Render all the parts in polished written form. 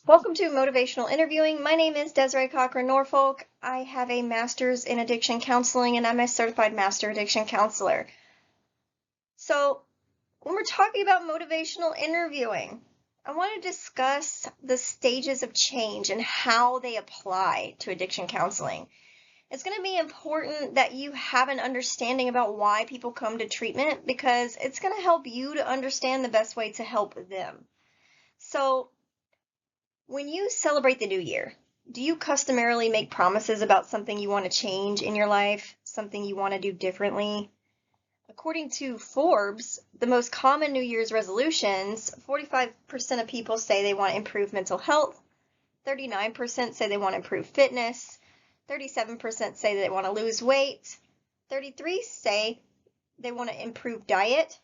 Welcome to Motivational Interviewing. My name is Desiree Cochran Norfolk. I have a master's in addiction counseling and I'm a certified master addiction counselor. So, when we're talking about motivational interviewing, I want to discuss the stages of change and how they apply to addiction counseling. It's going to be important that you have an understanding about why people come to treatment because it's going to help you to understand the best way to help them. So, when you celebrate the new year, do you customarily make promises about something you want to change in your life, something you want to do differently? According to Forbes, the most common New Year's resolutions, 45% of people say they want to improve mental health, 39% say they want to improve fitness, 37% say they want to lose weight, 33% say they want to improve diet,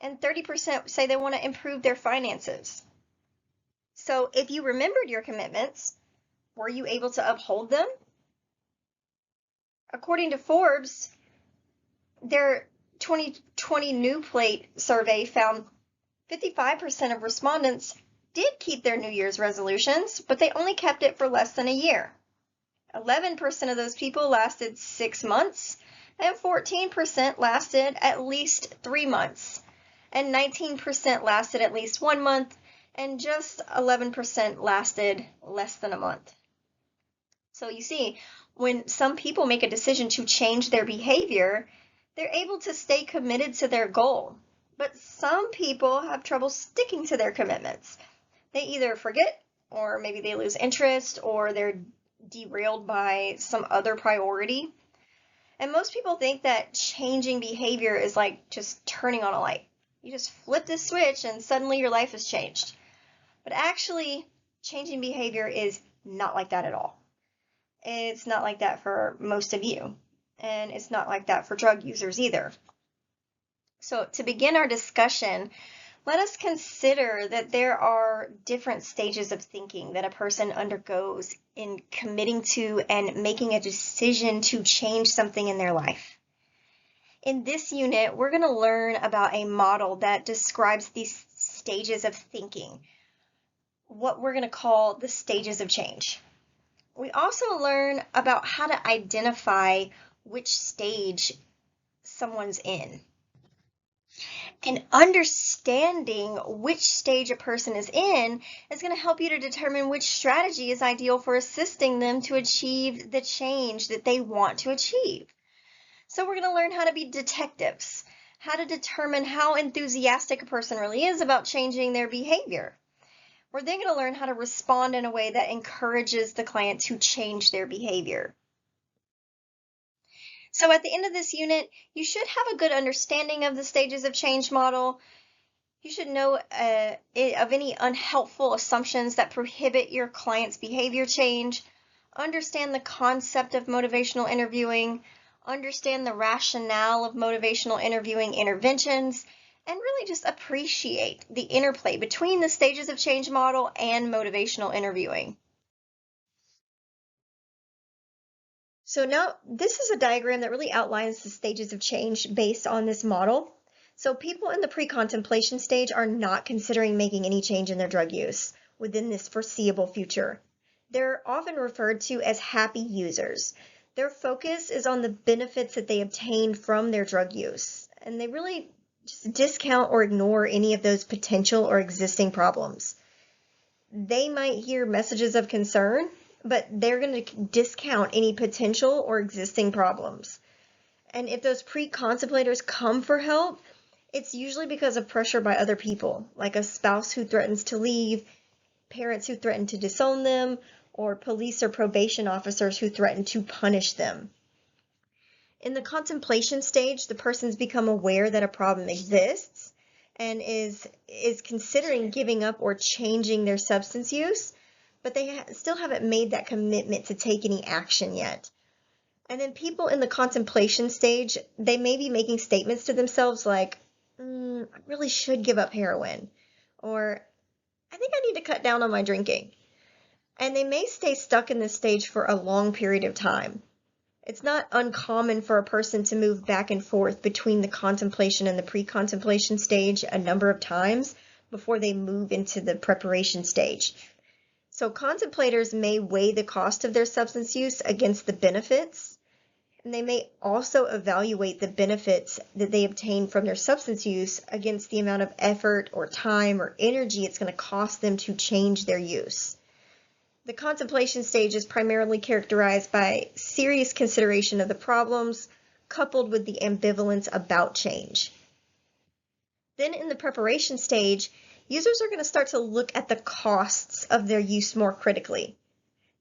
and 30% say they want to improve their finances. So if you remembered your commitments, were you able to uphold them? According to Forbes, their 2020 New Plate survey found 55% of respondents did keep their New Year's resolutions, but they only kept it for less than a year. 11% of those people lasted 6 months, and 14% lasted at least 3 months, and 19% lasted at least 1 month, and just 11% lasted less than a month. So you see, when some people make a decision to change their behavior, they're able to stay committed to their goal. But some people have trouble sticking to their commitments. They either forget, or maybe they lose interest, or they're derailed by some other priority. And most people think that changing behavior is like just turning on a light. You just flip this switch and suddenly your life has changed. But actually, changing behavior is not like that at all. It's not like that for most of you, and it's not like that for drug users either. So to begin our discussion, let us consider that there are different stages of thinking that a person undergoes in committing to and making a decision to change something in their life. In this unit, we're going to learn about a model that describes these stages of thinking, what we're going to call the stages of change. We also learn about how to identify which stage someone's in. And understanding which stage a person is in is going to help you to determine which strategy is ideal for assisting them to achieve the change that they want to achieve. So we're going to learn how to be detectives, how to determine how enthusiastic a person really is about changing their behavior. We're then going to learn how to respond in a way that encourages the client to change their behavior. So at the end of this unit, you should have a good understanding of the stages of change model. You should know of any unhelpful assumptions that prohibit your client's behavior change, understand the concept of motivational interviewing, understand the rationale of motivational interviewing interventions, and really just appreciate the interplay between the stages of change model and motivational interviewing. So now this is a diagram that really outlines the stages of change based on this model. So people in the pre-contemplation stage are not considering making any change in their drug use within this foreseeable future. They're often referred to as happy users. Their focus is on the benefits that they obtain from their drug use, and they really just discount or ignore any of those potential or existing problems. They might hear messages of concern, but they're going to discount any potential or existing problems. And if those pre-contemplators come for help, it's usually because of pressure by other people, like a spouse who threatens to leave, parents who threaten to disown them, or police or probation officers who threaten to punish them. In the contemplation stage, the person's become aware that a problem exists and is considering giving up or changing their substance use, but they still haven't made that commitment to take any action yet. And then people in the contemplation stage, they may be making statements to themselves like, I really should give up heroin, or I think I need to cut down on my drinking. And they may stay stuck in this stage for a long period of time. It's not uncommon for a person to move back and forth between the contemplation and the pre-contemplation stage a number of times, before they move into the preparation stage. So contemplators may weigh the cost of their substance use against the benefits, and they may also evaluate the benefits that they obtain from their substance use against the amount of effort or time or energy it's going to cost them to change their use. The contemplation stage is primarily characterized by serious consideration of the problems, coupled with the ambivalence about change. Then in the preparation stage, users are going to start to look at the costs of their use more critically.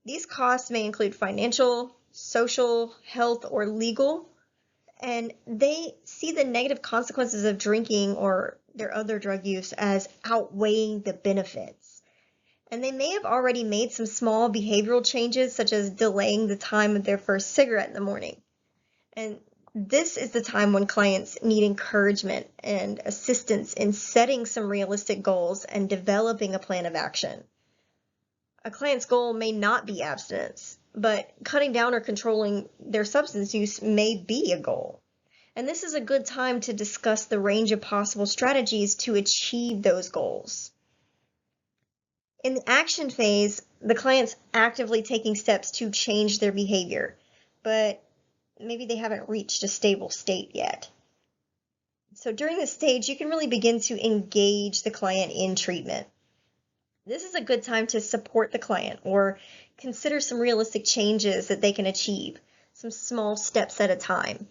These costs may include financial, social, health, or legal, and they see the negative consequences of drinking or their other drug use as outweighing the benefits. And they may have already made some small behavioral changes, such as delaying the time of their first cigarette in the morning. And this is the time when clients need encouragement and assistance in setting some realistic goals and developing a plan of action. A client's goal may not be abstinence, but cutting down or controlling their substance use may be a goal. And this is a good time to discuss the range of possible strategies to achieve those goals. In the action phase, the client's actively taking steps to change their behavior, but maybe they haven't reached a stable state yet. So during this stage, you can really begin to engage the client in treatment. This is a good time to support the client or consider some realistic changes that they can achieve, some small steps at a time.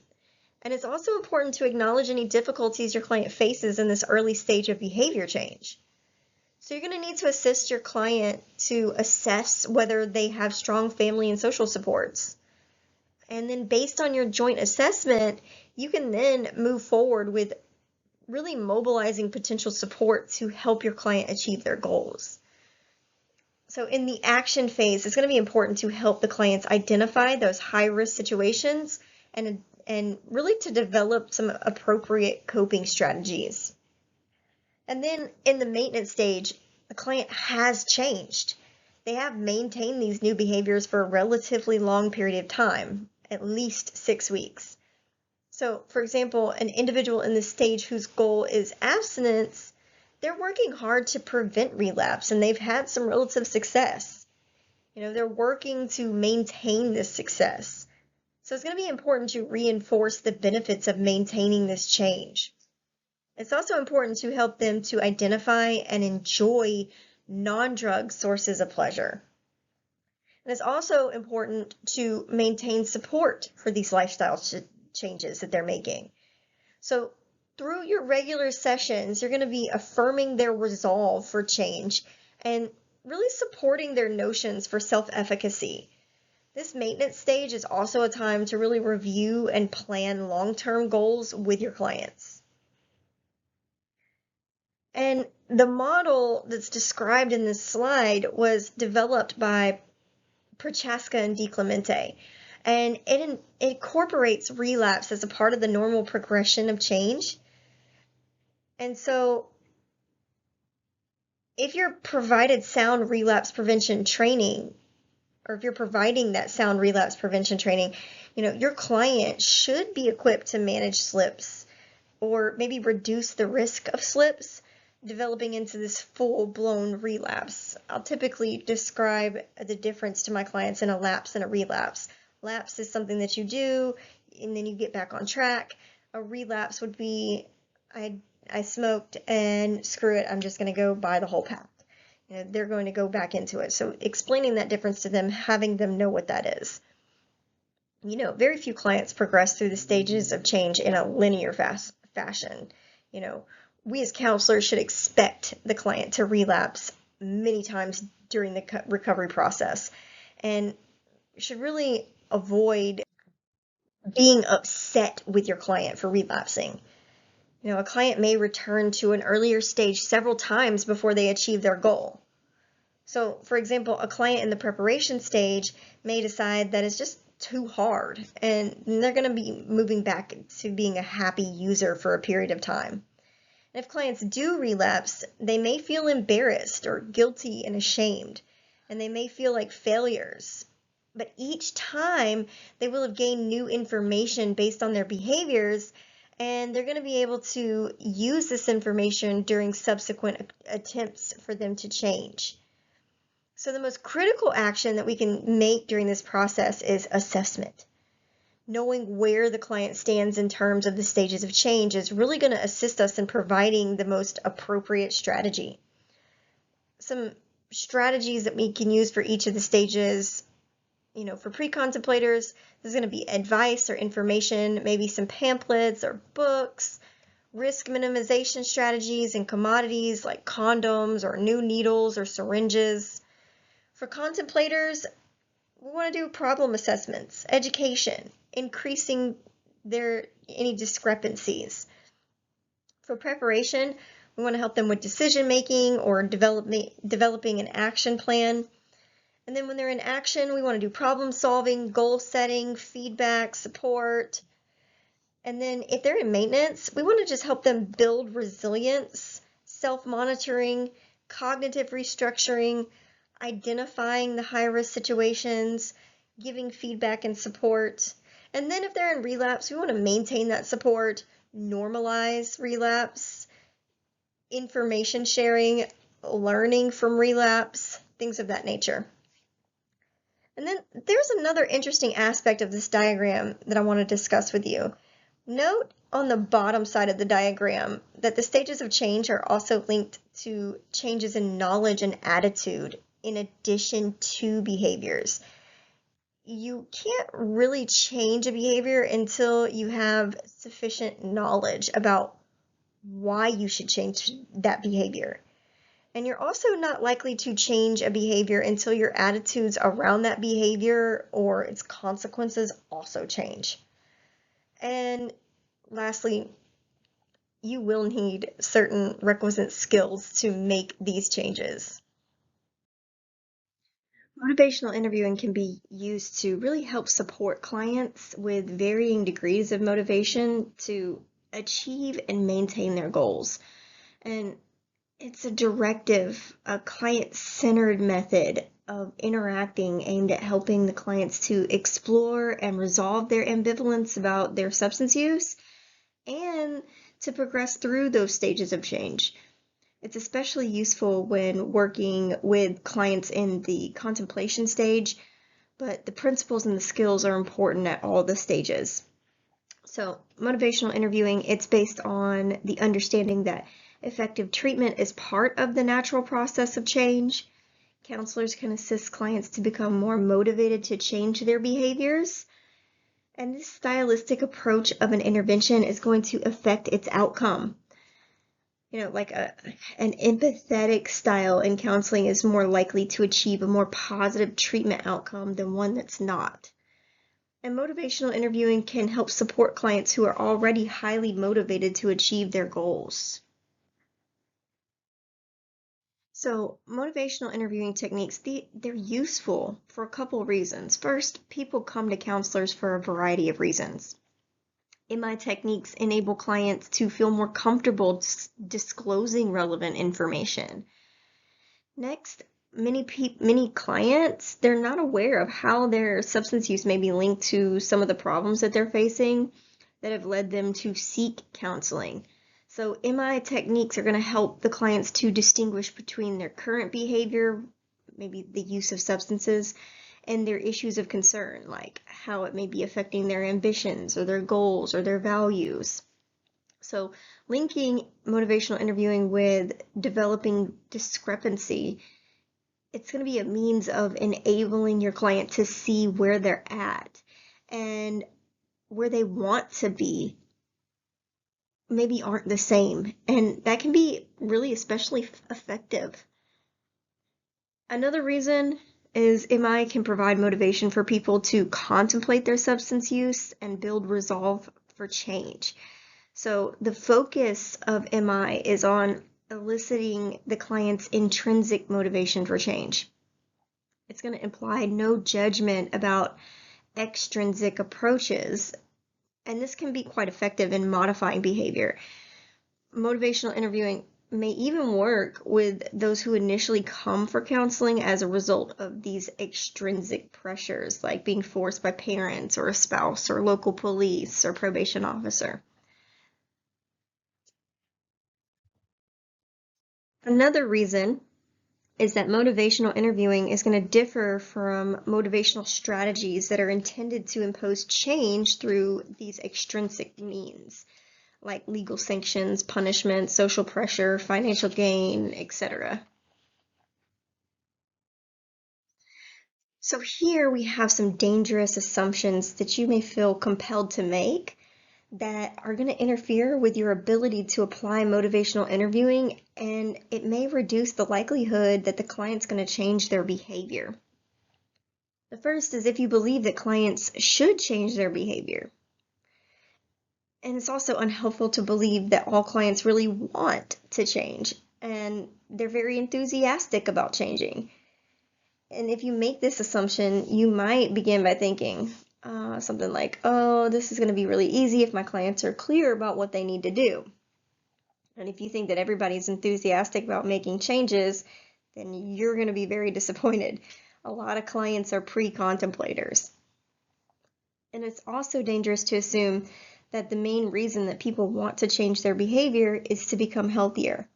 And it's also important to acknowledge any difficulties your client faces in this early stage of behavior change. So you're going to need to assist your client to assess whether they have strong family and social supports. And then based on your joint assessment, you can then move forward with really mobilizing potential support to help your client achieve their goals. So in the action phase, it's going to be important to help the clients identify those high-risk situations and really to develop some appropriate coping strategies. And then in the maintenance stage, the client has changed. They have maintained these new behaviors for a relatively long period of time, at least 6 weeks. So, for example, an individual in this stage whose goal is abstinence, they're working hard to prevent relapse, and they've had some relative success. They're working to maintain this success. So it's going to be important to reinforce the benefits of maintaining this change. It's also important to help them to identify and enjoy non-drug sources of pleasure. And it's also important to maintain support for these lifestyle changes that they're making. So through your regular sessions, you're going to be affirming their resolve for change and really supporting their notions for self-efficacy. This maintenance stage is also a time to really review and plan long-term goals with your clients. And the model that's described in this slide was developed by Prochaska and DiClemente, and it incorporates relapse as a part of the normal progression of change. And so if you're provided sound relapse prevention training, or if you're providing that sound relapse prevention training, your client should be equipped to manage slips or maybe reduce the risk of slips developing into this full-blown relapse. I'll typically describe the difference to my clients in a lapse and a relapse. Lapse is something that you do and then you get back on track. A relapse would be, I smoked and screw it, I'm just going to go buy the whole pack. They're going to go back into it. So explaining that difference to them, having them know what that is. Very few clients progress through the stages of change in a linear fashion. We as counselors should expect the client to relapse many times during the recovery process and should really avoid being upset with your client for relapsing. A client may return to an earlier stage several times before they achieve their goal. So, for example, a client in the preparation stage may decide that it's just too hard and they're going to be moving back to being a happy user for a period of time. And if clients do relapse, they may feel embarrassed or guilty and ashamed, and they may feel like failures. But each time they will have gained new information based on their behaviors, and they're going to be able to use this information during subsequent attempts for them to change. So the most critical action that we can make during this process is assessment. Knowing where the client stands in terms of the stages of change is really going to assist us in providing the most appropriate strategy. Some strategies that we can use for each of the stages, for pre-contemplators, there's going to be advice or information, maybe some pamphlets or books, risk minimization strategies and commodities like condoms or new needles or syringes. For contemplators, we want to do problem assessments, education, increasing any discrepancies. For preparation, we want to help them with decision making or developing an action plan. And then when they're in action, we want to do problem solving, goal setting, feedback, support. And then if they're in maintenance, we want to just help them build resilience, self-monitoring, cognitive restructuring, identifying the high-risk situations, giving feedback and support. And then if they're in relapse, we want to maintain that support, normalize relapse, information sharing, learning from relapse, things of that nature. And then there's another interesting aspect of this diagram that I want to discuss with you. Note on the bottom side of the diagram that the stages of change are also linked to changes in knowledge and attitude in addition to behaviors. You can't really change a behavior until you have sufficient knowledge about why you should change that behavior. And you're also not likely to change a behavior until your attitudes around that behavior or its consequences also change. And lastly, you will need certain requisite skills to make these changes. Motivational interviewing can be used to really help support clients with varying degrees of motivation to achieve and maintain their goals. And it's a directive, a client-centered method of interacting aimed at helping the clients to explore and resolve their ambivalence about their substance use and to progress through those stages of change. It's especially useful when working with clients in the contemplation stage, but the principles and the skills are important at all the stages. So motivational interviewing, it's based on the understanding that effective treatment is part of the natural process of change. Counselors can assist clients to become more motivated to change their behaviors. And this stylistic approach of an intervention is going to affect its outcome. Like an empathetic style in counseling is more likely to achieve a more positive treatment outcome than one that's not. And motivational interviewing can help support clients who are already highly motivated to achieve their goals. So motivational interviewing techniques, they're useful for a couple reasons. First, people come to counselors for a variety of reasons. MI techniques enable clients to feel more comfortable disclosing relevant information. Next, many clients, they're not aware of how their substance use may be linked to some of the problems that they're facing that have led them to seek counseling. So MI techniques are going to help the clients to distinguish between their current behavior, maybe the use of substances, and their issues of concern, like how it may be affecting their ambitions or their goals or their values. So linking motivational interviewing with developing discrepancy, it's going to be a means of enabling your client to see where they're at and where they want to be maybe aren't the same. And that can be really especially effective. Another reason is MI can provide motivation for people to contemplate their substance use and build resolve for change. So the focus of MI is on eliciting the client's intrinsic motivation for change. It's going to imply no judgment about extrinsic approaches, and this can be quite effective in modifying behavior. Motivational interviewing may even work with those who initially come for counseling as a result of these extrinsic pressures, like being forced by parents or a spouse or local police or probation officer. Another reason is that motivational interviewing is going to differ from motivational strategies that are intended to impose change through these extrinsic means, like legal sanctions, punishment, social pressure, financial gain, etc. So here we have some dangerous assumptions that you may feel compelled to make that are going to interfere with your ability to apply motivational interviewing, and it may reduce the likelihood that the client's going to change their behavior. The first is if you believe that clients should change their behavior. And it's also unhelpful to believe that all clients really want to change and they're very enthusiastic about changing. And if you make this assumption, you might begin by thinking something like, oh, this is going to be really easy if my clients are clear about what they need to do. And if you think that everybody's enthusiastic about making changes, then you're going to be very disappointed. A lot of clients are pre-contemplators. And it's also dangerous to assume that the main reason that people want to change their behavior is to become healthier.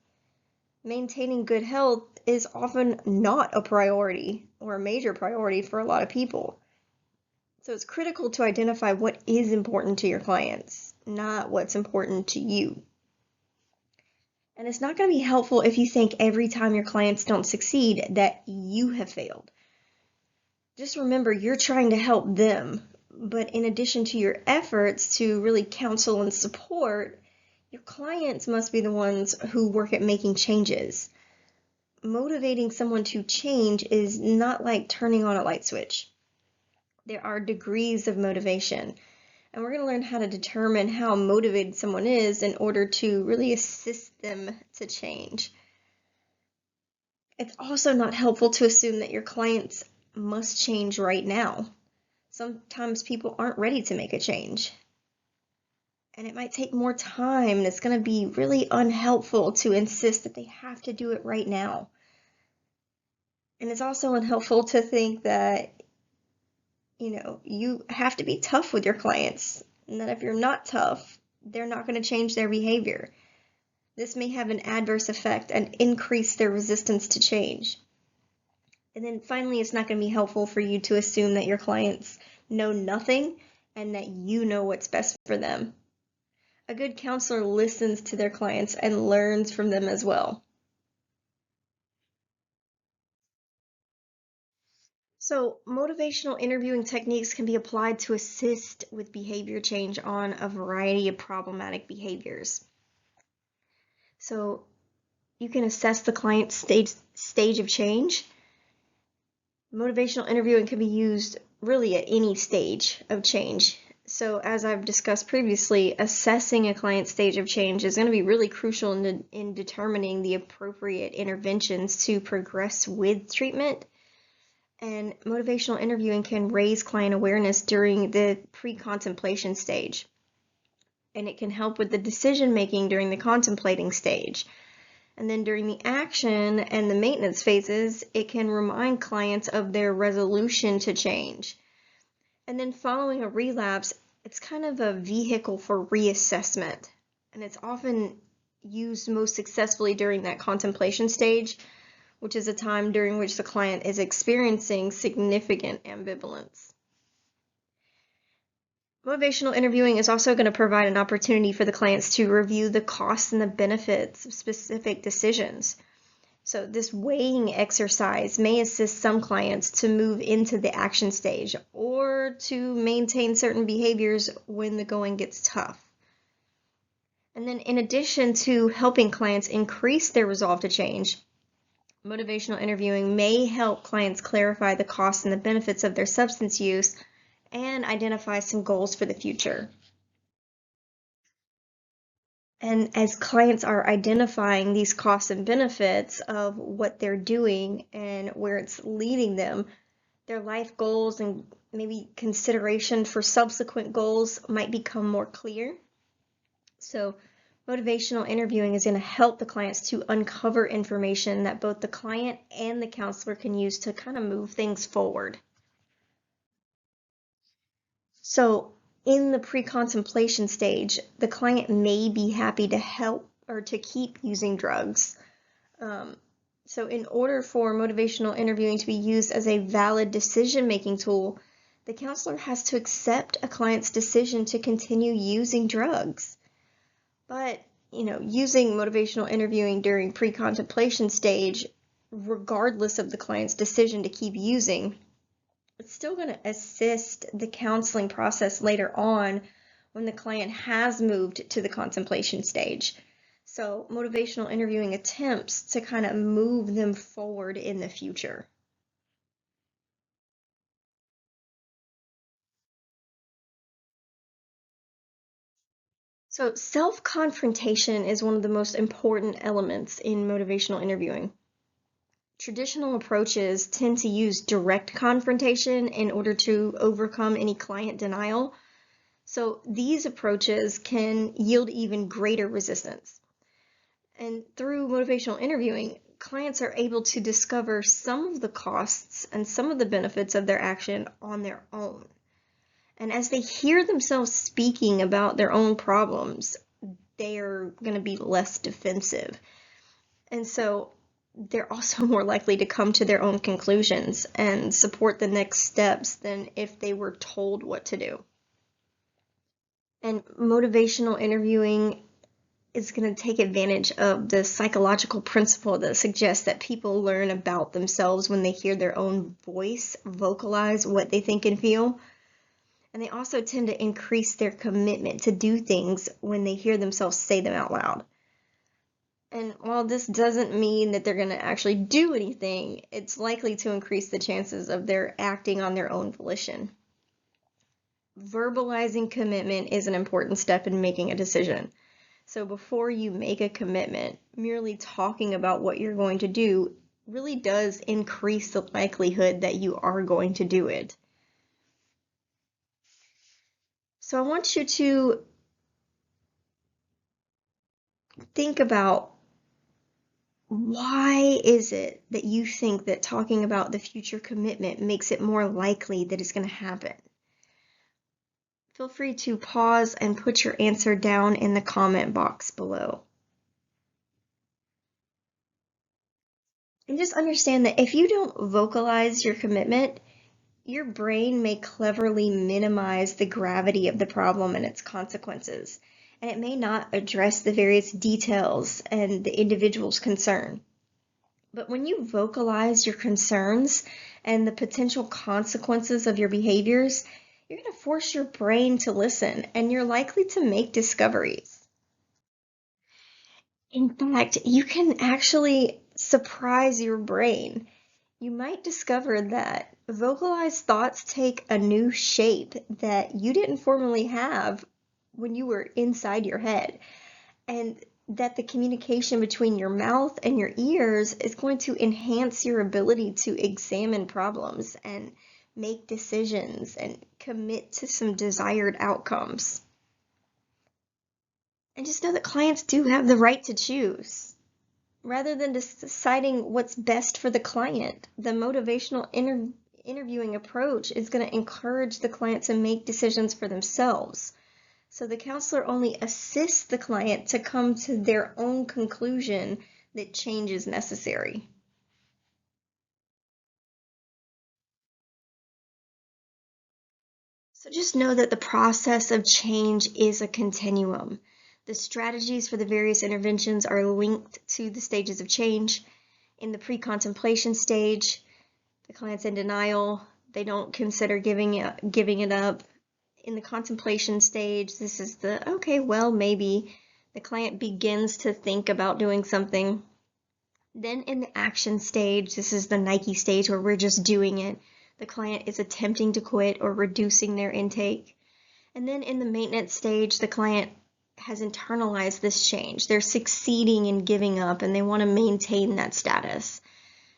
Maintaining good health is often not a priority or a major priority for a lot of people. So it's critical to identify what is important to your clients, not what's important to you. And it's not going to be helpful if you think every time your clients don't succeed that you have failed. Just remember, you're trying to help them, but in addition to your efforts to really counsel and support, your clients must be the ones who work at making changes. Motivating someone to change is not like turning on a light switch. There are degrees of motivation, and we're going to learn how to determine how motivated someone is in order to really assist them to change. It's also not helpful to assume that your clients must change right now. Sometimes people aren't ready to make a change. And it might take more time, and it's going to be really unhelpful to insist that they have to do it right now. And it's also unhelpful to think that, you have to be tough with your clients, and that if you're not tough, they're not going to change their behavior. This may have an adverse effect and increase their resistance to change. And then finally, it's not going to be helpful for you to assume that your clients know nothing and that you know what's best for them. A good counselor listens to their clients and learns from them as well. So, motivational interviewing techniques can be applied to assist with behavior change on a variety of problematic behaviors. So, you can assess the client's stage of change. Motivational interviewing can be used really at any stage of change. So, as I've discussed previously, assessing a client's stage of change is going to be really crucial in determining the appropriate interventions to progress with treatment. And motivational interviewing can raise client awareness during the pre-contemplation stage. And it can help with the decision making during the contemplating stage. And then during the action and the maintenance phases, it can remind clients of their resolution to change. And then following a relapse, it's kind of a vehicle for reassessment. And it's often used most successfully during that contemplation stage, which is a time during which the client is experiencing significant ambivalence. Motivational interviewing is also going to provide an opportunity for the clients to review the costs and the benefits of specific decisions. So this weighing exercise may assist some clients to move into the action stage or to maintain certain behaviors when the going gets tough. And then in addition to helping clients increase their resolve to change, motivational interviewing may help clients clarify the costs and the benefits of their substance use and identify some goals for the future. And as clients are identifying these costs and benefits of what they're doing and where it's leading them, their life goals and maybe consideration for subsequent goals might become more clear. So motivational interviewing is going to help the clients to uncover information that both the client and the counselor can use to kind of move things forward. So in the pre-contemplation stage, the client may be happy to help or to keep using drugs, So in order for motivational interviewing to be used as a valid decision-making tool, the counselor has to accept a client's decision to continue using drugs. But, using motivational interviewing during pre-contemplation stage, regardless of the client's decision to keep using, it's still going to assist the counseling process later on when the client has moved to the contemplation stage. So motivational interviewing attempts to kind of move them forward in the future. So self-confrontation is one of the most important elements in motivational interviewing. Traditional approaches tend to use direct confrontation in order to overcome any client denial. So these approaches can yield even greater resistance. And through motivational interviewing, clients are able to discover some of the costs and some of the benefits of their action on their own. And as they hear themselves speaking about their own problems, they are going to be less defensive. And so they're also more likely to come to their own conclusions and support the next steps than if they were told what to do. And motivational interviewing is going to take advantage of the psychological principle that suggests that people learn about themselves when they hear their own voice vocalize what they think and feel. And they also tend to increase their commitment to do things when they hear themselves say them out loud. And while this doesn't mean that they're going to actually do anything, it's likely to increase the chances of their acting on their own volition. Verbalizing commitment is an important step in making a decision. So before you make a commitment, merely talking about what you're going to do really does increase the likelihood that you are going to do it. So I want you to think about, why is it that you think that talking about the future commitment makes it more likely that it's going to happen? Feel free to pause and put your answer down in the comment box below. And just understand that if you don't vocalize your commitment, your brain may cleverly minimize the gravity of the problem and its consequences, and it may not address the various details and the individual's concern. But when you vocalize your concerns and the potential consequences of your behaviors, you're going to force your brain to listen, and you're likely to make discoveries. In fact, you can actually surprise your brain. You might discover that vocalized thoughts take a new shape that you didn't formerly have when you were inside your head, and that the communication between your mouth and your ears is going to enhance your ability to examine problems and make decisions and commit to some desired outcomes. And just know that clients do have the right to choose. Rather than deciding what's best for the client, the motivational interviewing approach is going to encourage the client to make decisions for themselves. So the counselor only assists the client to come to their own conclusion that change is necessary. So just know that the process of change is a continuum. The strategies for the various interventions are linked to the stages of change. In the pre-contemplation stage, the client's in denial. They don't consider giving it up. In the contemplation stage, this is the, okay, well, maybe. The client begins to think about doing something. Then in the action stage, this is the Nike stage where we're just doing it. The client is attempting to quit or reducing their intake. And then in the maintenance stage, the client has internalized this change. They're succeeding in giving up and they want to maintain that status.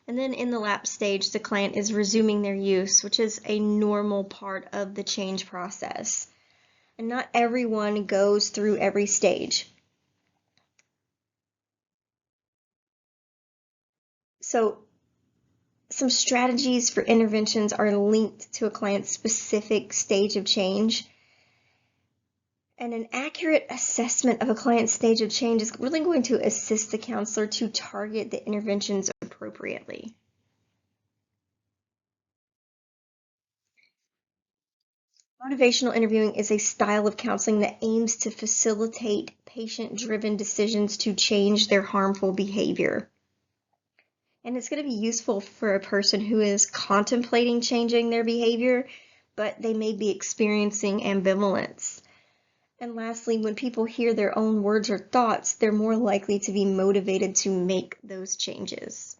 And then in the lapse stage, the client is resuming their use, which is a normal part of the change process. And not everyone goes through every stage. So some strategies for interventions are linked to a client's specific stage of change. And an accurate assessment of a client's stage of change is really going to assist the counselor to target the interventions appropriately. Motivational interviewing is a style of counseling that aims to facilitate patient-driven decisions to change their harmful behavior. And it's going to be useful for a person who is contemplating changing their behavior, but they may be experiencing ambivalence. And lastly, when people hear their own words or thoughts, they're more likely to be motivated to make those changes.